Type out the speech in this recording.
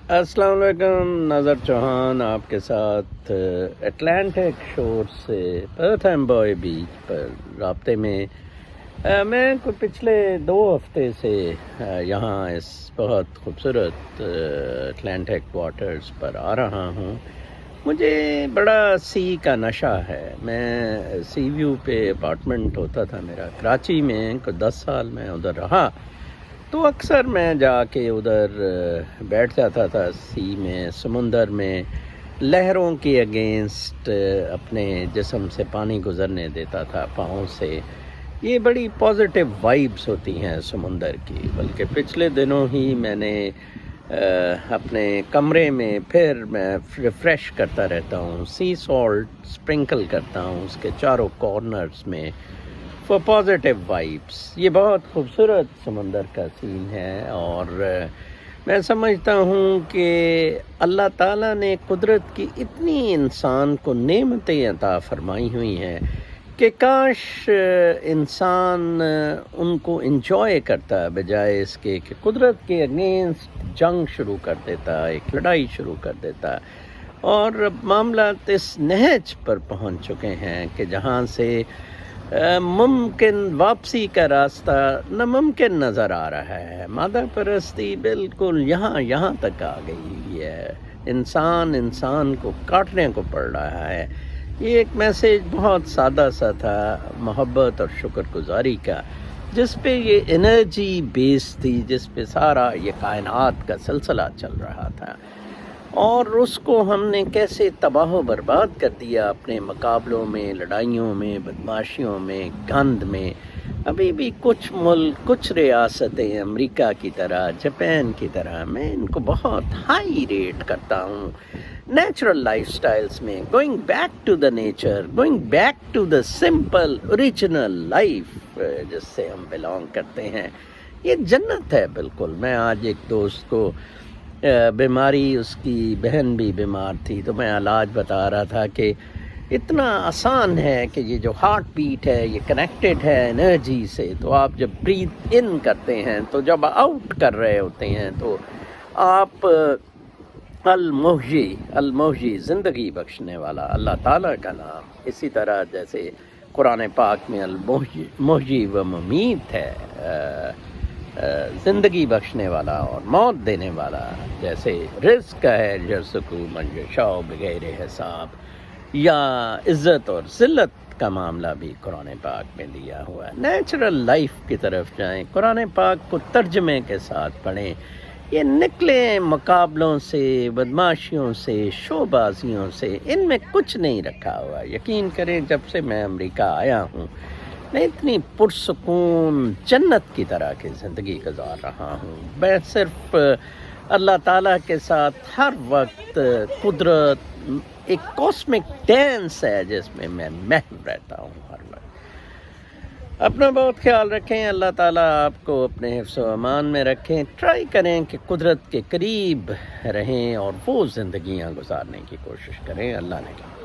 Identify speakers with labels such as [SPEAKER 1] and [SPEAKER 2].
[SPEAKER 1] السلام علیکم، ناظر چوہان آپ کے ساتھ اٹلانٹک شور سے پرتھ بوائے بیچ پر رابطے میں میں پچھلے 2 ہفتے سے یہاں اس بہت خوبصورت اٹلانٹک واٹرز پر آ رہا ہوں۔ مجھے بڑا سی کا نشہ ہے۔ میں سی ویو پہ اپارٹمنٹ ہوتا تھا میرا کراچی میں، 10 سال میں ادھر رہا، تو اکثر میں جا کے ادھر بیٹھ جاتا تھا سی میں، سمندر میں، لہروں کی اگینسٹ اپنے جسم سے پانی گزرنے دیتا تھا پاؤں سے۔ یہ بڑی پازیٹیو وائبس ہوتی ہیں سمندر کی۔ بلکہ پچھلے دنوں ہی میں نے اپنے کمرے میں پھر میں ریفریش کرتا رہتا ہوں، سی سالٹ سپرنکل کرتا ہوں اس کے چاروں کارنرز میں فور پازیٹیو وائبس۔ یہ بہت خوبصورت سمندر کا سین ہے، اور میں سمجھتا ہوں کہ اللہ تعالیٰ نے قدرت کی اتنی انسان کو نعمتیں عطا فرمائی ہوئی ہیں کہ کاش انسان ان کو انجوائے کرتا، بجائے اس کے کہ قدرت کے اگینسٹ جنگ شروع کر دیتا، ایک لڑائی شروع کر دیتا۔ اور معاملات اس نہج پر پہنچ چکے ہیں کہ جہاں سے ممکن واپسی کا راستہ ناممکن نظر آ رہا ہے۔ مادہ پرستی بالکل یہاں تک آ گئی ہے، انسان کو کاٹنے کو پڑ رہا ہے۔ یہ ایک میسیج بہت سادہ سا تھا، محبت اور شکر گزاری کا، جس پہ یہ انرجی بیس تھی، جس پہ سارا یہ کائنات کا سلسلہ چل رہا تھا، اور اس کو ہم نے کیسے تباہ و برباد کر دیا اپنے مقابلوں میں، لڑائیوں میں، بدماشیوں میں، گند میں۔ ابھی بھی کچھ ملک، کچھ ریاستیں امریکہ کی طرح، جاپان کی طرح، میں ان کو بہت ہائی ریٹ کرتا ہوں نیچرل لائف سٹائلز میں، going back to the nature, going back to the simple original life جس سے ہم بلانگ کرتے ہیں۔ یہ جنت ہے بالکل۔ میں آج ایک دوست کو بیماری، اس کی بہن بھی بیمار تھی، تو میں علاج بتا رہا تھا کہ اتنا آسان ہے کہ یہ جو ہارٹ بیٹ ہے یہ کنیکٹڈ ہے انرجی سے۔ تو آپ جب بریتھ ان کرتے ہیں تو جب آؤٹ کر رہے ہوتے ہیں تو آپ المحیی زندگی بخشنے والا اللہ تعالیٰ کا نام، اسی طرح جیسے قرآن پاک میں المحیی و ممیت ہے، زندگی بخشنے والا اور موت دینے والا، جیسے رزق کا ہے یرزقو من یشاء بغیر حساب، یا عزت اور ذلت کا معاملہ بھی قرآن پاک میں دیا ہوا ہے۔ نیچرل لائف کی طرف جائیں، قرآن پاک کو ترجمے کے ساتھ پڑھیں، یہ نکلے مقابلوں سے، بدماشیوں سے، شو بازیوں سے، ان میں کچھ نہیں رکھا ہوا۔ یقین کریں جب سے میں امریکہ آیا ہوں میں اتنی پرسکون جنت کی طرح کی زندگی گزار رہا ہوں۔ میں صرف اللہ تعالیٰ کے ساتھ ہر وقت، قدرت ایک کاسمک ڈانس ہے جس میں میں محو رہتا ہوں ہر وقت۔ اپنا بہت خیال رکھیں، اللہ تعالیٰ آپ کو اپنے حفظ و امان میں رکھیں۔ ٹرائی کریں کہ قدرت کے قریب رہیں اور وہ زندگیاں گزارنے کی کوشش کریں۔ اللہ نے کیا